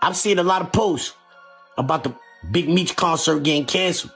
I've seen a lot of posts about the Big Meech concert getting canceled.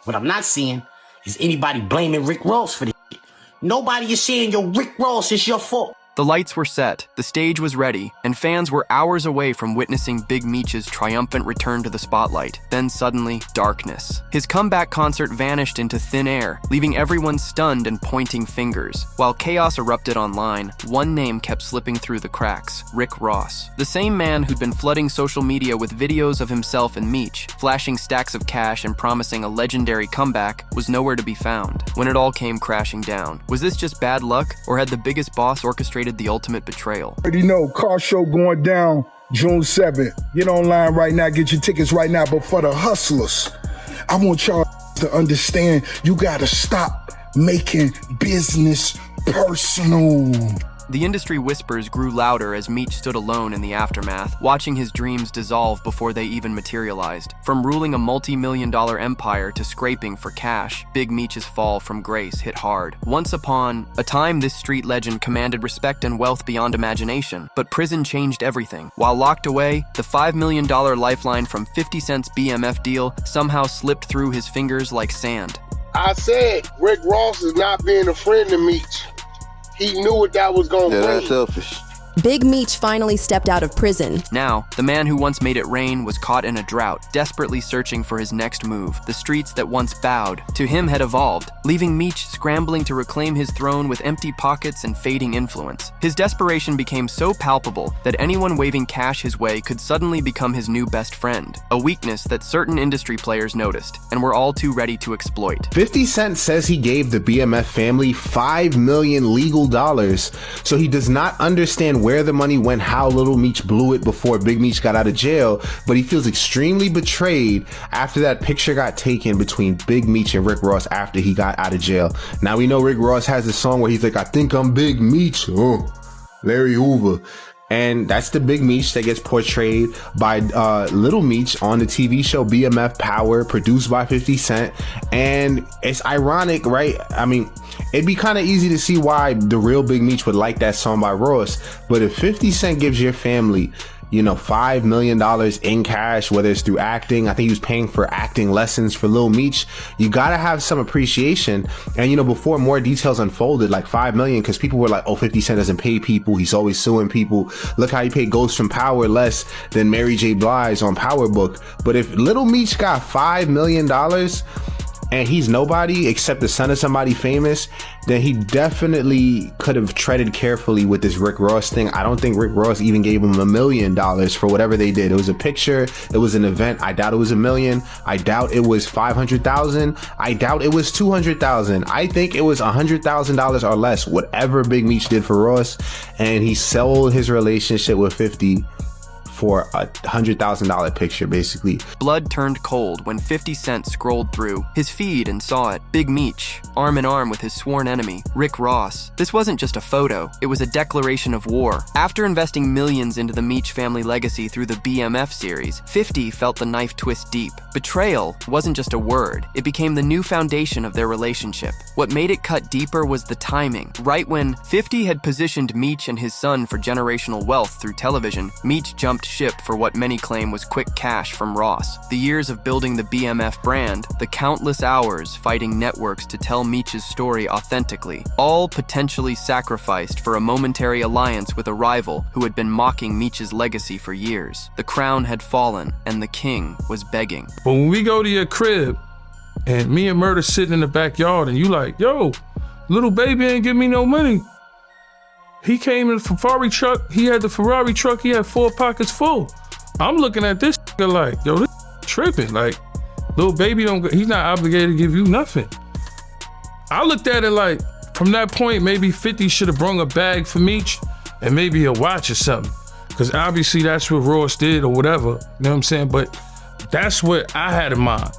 What I'm not seeing is anybody blaming Rick Ross for this shit. Nobody is saying, yo, Rick Ross, it's your fault. The lights were set, the stage was ready, and fans were hours away from witnessing Big Meech's triumphant return to the spotlight. Then suddenly, darkness. His comeback concert vanished into thin air, leaving everyone stunned and pointing fingers. While chaos erupted online, one name kept slipping through the cracks: Rick Ross. The same man who'd been flooding social media with videos of himself and Meech, flashing stacks of cash and promising a legendary comeback, was nowhere to be found. When it all came crashing down, was this just bad luck, or had the biggest boss orchestrated the ultimate betrayal? Already know, car show going down June 7th. Get online right now, get your tickets right now. But for the hustlers, I want y'all to understand, you gotta stop making business personal. The industry whispers grew louder as Meech stood alone in the aftermath, watching his dreams dissolve before they even materialized. From ruling a multi-million-dollar empire to scraping for cash, Big Meech's fall from grace hit hard. Once upon a time, this street legend commanded respect and wealth beyond imagination, but prison changed everything. While locked away, the $5 million lifeline from 50 Cent's BMF deal somehow slipped through his fingers like sand. I said Rick Ross is not being a friend to Meech. He knew what that was going to bring. That's selfish. Big Meech finally stepped out of prison. Now, the man who once made it rain was caught in a drought, desperately searching for his next move. The streets that once bowed to him had evolved, leaving Meech scrambling to reclaim his throne with empty pockets and fading influence. His desperation became so palpable that anyone waving cash his way could suddenly become his new best friend, a weakness that certain industry players noticed and were all too ready to exploit. 50 Cent says he gave the BMF family $5 million legal dollars, so he does not understand where the money went, how Little Meech blew it before Big Meech got out of jail, but he feels extremely betrayed after that picture got taken between Big Meech and Rick Ross after he got out of jail. Now we know Rick Ross has a song where he's like, I think I'm Big Meech, Larry Hoover. And that's the Big Meech that gets portrayed by Little Meech on the TV show BMF Power, produced by 50 Cent. And it's ironic, right? I mean, it'd be kind of easy to see why the real Big Meech would like that song by Ross. But if 50 Cent gives your family, you know, $5 million in cash, whether it's through acting, I think he was paying for acting lessons for Lil Meech, you gotta have some appreciation. And, you know, before more details unfolded, like $5 million, because people were like, oh, 50 Cent doesn't pay people, he's always suing people. Look how he paid Ghost from Power less than Mary J. Blige on Power Book. But if Lil Meech got $5 million and he's nobody except the son of somebody famous, then he definitely could have treaded carefully with this Rick Ross thing. I don't think Rick Ross even gave him $1 million for whatever they did. It was a picture, it was an event. I doubt it was $1 million. I doubt it was 500,000. I doubt it was 200,000. I think it was $100,000 or less, whatever Big Meech did for Ross. And he sold his relationship with 50 for a $100,000 picture, basically. Blood turned cold when 50 Cent scrolled through his feed and saw it. Big Meech, arm in arm with his sworn enemy, Rick Ross. This wasn't just a photo, it was a declaration of war. After investing millions into the Meech family legacy through the BMF series, 50 felt the knife twist deep. Betrayal wasn't just a word, it became the new foundation of their relationship. What made it cut deeper was the timing. Right when 50 had positioned Meech and his son for generational wealth through television, Meech jumped ship for what many claim was quick cash from Ross. The years of building the BMF brand, the countless hours fighting networks to tell Meech's story authentically, all potentially sacrificed for a momentary alliance with a rival who had been mocking Meech's legacy for years. The crown had fallen, and the king was begging. But when we go to your crib, and me and Murder sitting in the backyard, and you like, yo, little baby ain't give me no money. He came in the Ferrari truck, he had the Ferrari truck, he had 4 pockets full. I'm looking at this like, yo, this tripping. Like, little baby he's not obligated to give you nothing. I looked at it like, from that point, maybe 50 should have brung a bag for Meech and maybe a watch or something. Because obviously that's what Ross did or whatever, you know what I'm saying? But that's what I had in mind.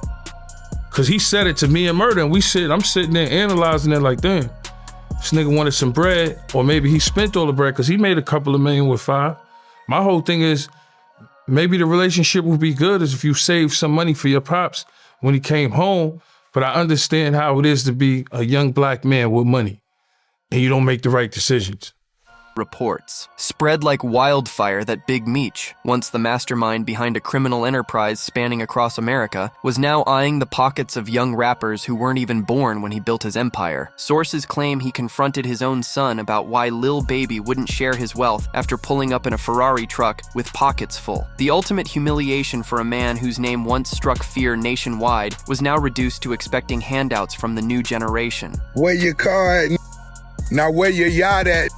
Because he said it to me and Murder, and I'm sitting there analyzing it like, damn. This nigga wanted some bread, or maybe he spent all the bread because he made a couple of million with 5. My whole thing is, maybe the relationship would be good as if you saved some money for your pops when he came home, but I understand how it is to be a young black man with money and you don't make the right decisions. reports spread like wildfire that Big Meech, once the mastermind behind a criminal enterprise spanning across America, was now eyeing the pockets of young rappers who weren't even born when he built his empire. Sources claim he confronted his own son about why Lil Baby wouldn't share his wealth after pulling up in a Ferrari truck with pockets full. The ultimate humiliation for a man whose name once struck fear nationwide was now reduced to expecting handouts from the new generation. Where your car at? Now where your yacht at?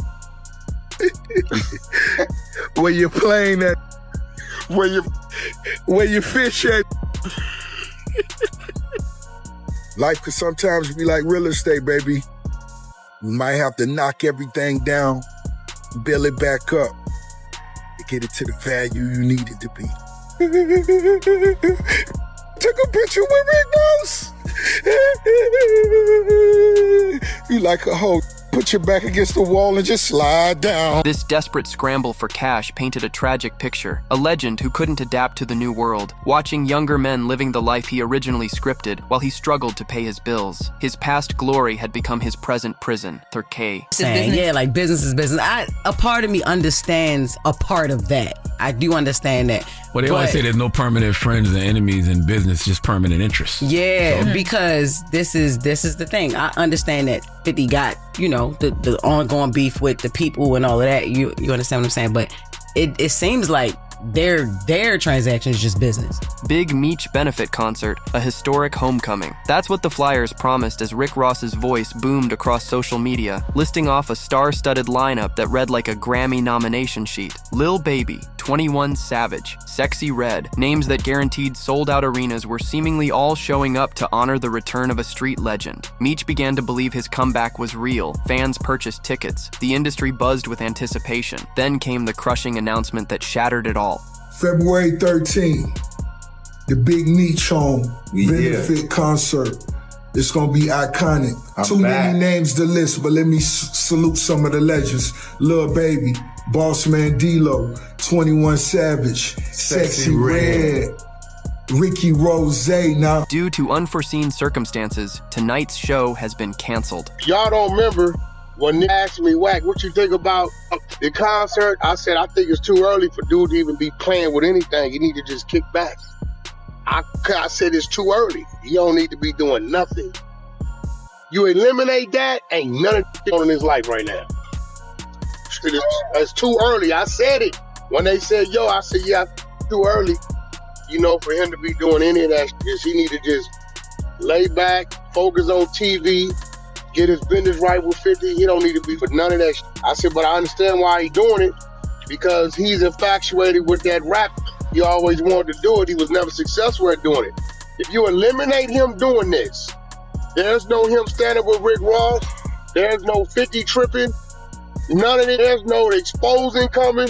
Where your plane at? Where your fish at? Life could sometimes be like real estate, baby. We might have to knock everything down, build it back up, to get it to the value you need it to be. Took a picture with Rick Ross. You like a hoe. Put your back against the wall and just slide down. This desperate scramble for cash painted a tragic picture. A legend who couldn't adapt to the new world, watching younger men living the life he originally scripted while he struggled to pay his bills. His past glory had become his present prison, Turkey. Yeah, like business is business. A part of me understands a part of that. I do understand that. Well, they always say there's no permanent friends and enemies in business, just permanent interests. Yeah, because this is the thing. I understand that 50 got, the ongoing beef with the people and all of that. You understand what I'm saying? But it seems like their transaction is just business. Big Meech benefit concert, a historic homecoming. That's what the flyers promised as Rick Ross's voice boomed across social media, listing off a star-studded lineup that read like a Grammy nomination sheet. Lil Baby, 21 Savage, Sexy Red, names that guaranteed sold-out arenas were seemingly all showing up to honor the return of a street legend. Meech began to believe his comeback was real. Fans purchased tickets. The industry buzzed with anticipation. Then came the crushing announcement that shattered it all. February 13, the Big Meech home benefit concert. It's gonna be iconic. Too many names to list, but let me salute some of the legends. Lil Baby, Boss Man D-Lo, 21 Savage, Sexy Red, Ricky Rose. Now, due to unforeseen circumstances, tonight's show has been canceled. Y'all don't remember when they asked me, Wack, what you think about the concert? I said, I think it's too early for dude to even be playing with anything. You need to just kick back. I said it's too early. You don't need to be doing nothing. You eliminate that, ain't none of that on in his life right now. It's too early. I said it. When they said, yo, I said, yeah, too early, for him to be doing any of that. He need to just lay back, focus on TV, get his business right with 50. He don't need to be for none of that. I said, but I understand why he's doing it, because he's infatuated with that rap. He always wanted to do it. He was never successful at doing it. If you eliminate him doing this, there's no him standing with Rick Ross. There's no 50 tripping. None of it. There's no exposing coming.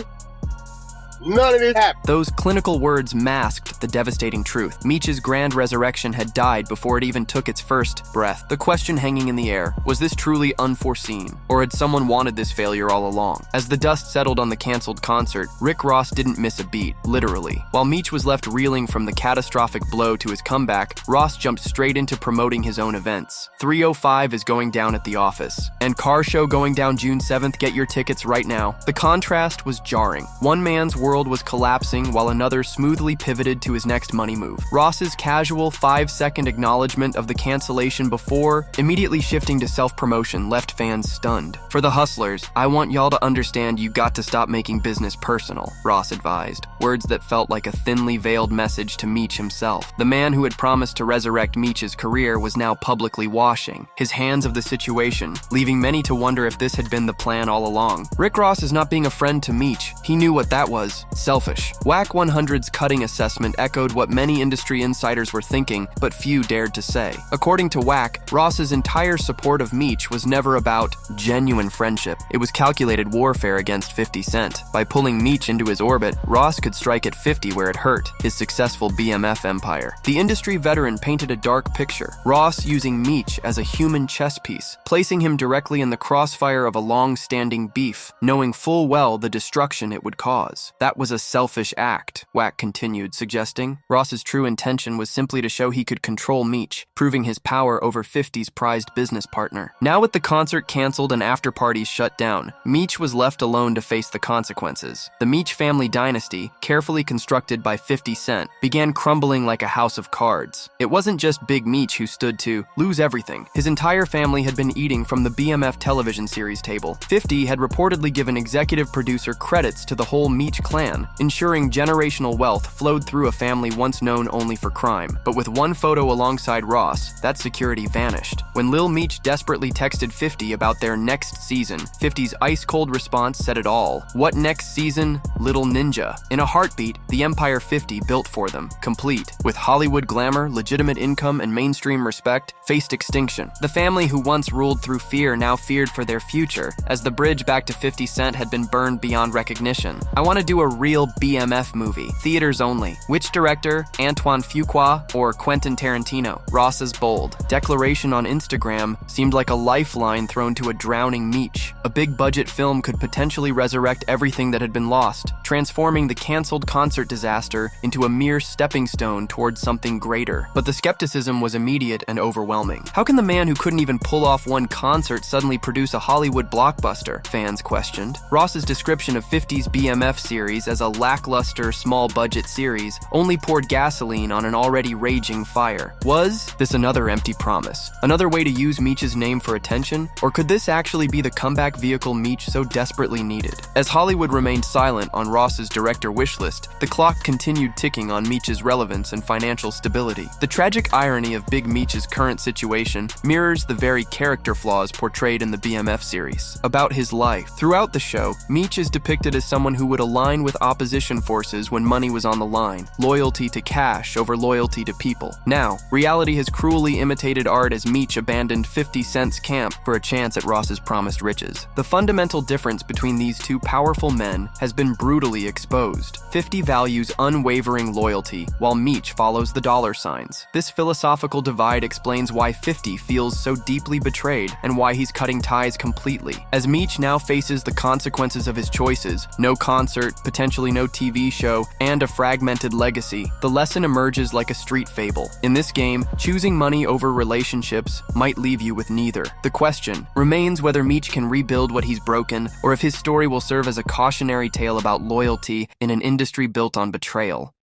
None of it happened. Those clinical words masked the devastating truth. Meech's grand resurrection had died before it even took its first breath. The question hanging in the air, was this truly unforeseen? Or had someone wanted this failure all along? As the dust settled on the canceled concert, Rick Ross didn't miss a beat, literally. While Meech was left reeling from the catastrophic blow to his comeback, Ross jumped straight into promoting his own events. 305 is going down at the office, and Car Show going down June 7th. Get your tickets right now. The contrast was jarring. One man's world was collapsing while another smoothly pivoted to his next money move. Ross's casual 5-second acknowledgement of the cancellation before immediately shifting to self-promotion left fans stunned. For the hustlers, I want y'all to understand you got to stop making business personal, Ross advised. Words that felt like a thinly veiled message to Meech himself. The man who had promised to resurrect Meech's career was now publicly washing his hands of the situation, leaving many to wonder if this had been the plan all along. Rick Ross is not being a friend to Meech. He knew what that was. Selfish. Wack 100's cutting assessment echoed what many industry insiders were thinking, but few dared to say. According to Wack, Ross's entire support of Meech was never about genuine friendship. It was calculated warfare against 50 Cent. By pulling Meech into his orbit, Ross could strike at 50 where it hurt, his successful BMF empire. The industry veteran painted a dark picture. Ross using Meech as a human chess piece, placing him directly in the crossfire of a long-standing beef, knowing full well the destruction it would cause. That was a selfish act, Wack continued, suggesting. Ross's true intention was simply to show he could control Meech, proving his power over 50's prized business partner. Now with the concert canceled and after-parties shut down, Meech was left alone to face the consequences. The Meech family dynasty, carefully constructed by 50 Cent, began crumbling like a house of cards. It wasn't just Big Meech who stood to lose everything. His entire family had been eating from the BMF television series table. 50 had reportedly given executive producer credits to the whole Meech clan, ensuring generational wealth flowed through a family once known only for crime. But with one photo alongside Ross, that security vanished. When Lil Meech desperately texted 50 about their next season, 50's ice-cold response said it all. What next season? Little Ninja. In a heartbeat, the empire 50 built for them, complete, with Hollywood glamour, legitimate income, and mainstream respect, faced extinction. The family who once ruled through fear now feared for their future, as the bridge back to 50 Cent had been burned beyond recognition. I want to do a real BMF movie, theaters only. Which director? Antoine Fuqua or Quentin Tarantino? Ross's bold declaration on Instagram seemed like a lifeline thrown to a drowning Meech. A big-budget film could potentially resurrect everything that had been lost, transforming the canceled concert disaster into a mere stepping stone towards something greater. But the skepticism was immediate and overwhelming. How can the man who couldn't even pull off one concert suddenly produce a Hollywood blockbuster? Fans questioned. Ross's description of 50's BMF series as a lackluster, small-budget series only poured gasoline on an already raging fire. Was this another empty promise? Another way to use Meech's name for attention? Or could this actually be the comeback vehicle Meech so desperately needed? As Hollywood remained silent on Ross's director wish list, the clock continued ticking on Meech's relevance and financial stability. The tragic irony of Big Meech's current situation mirrors the very character flaws portrayed in the BMF series. About his life. Throughout the show, Meech is depicted as someone who would align with opposition forces when money was on the line, loyalty to cash over loyalty to people. Now, reality has cruelly imitated art as Meech abandoned 50 Cent's camp for a chance at Ross's promised riches. The fundamental difference between these two powerful men has been brutally exposed. 50 values unwavering loyalty, while Meech follows the dollar signs. This philosophical divide explains why 50 feels so deeply betrayed and why he's cutting ties completely. As Meech now faces the consequences of his choices, no concert, potentially no TV show, and a fragmented legacy, the lesson emerges like a street fable. In this game, choosing money over relationships might leave you with neither. The question remains whether Meech can rebuild what he's broken, or if his story will serve as a cautionary tale about loyalty in an industry built on betrayal.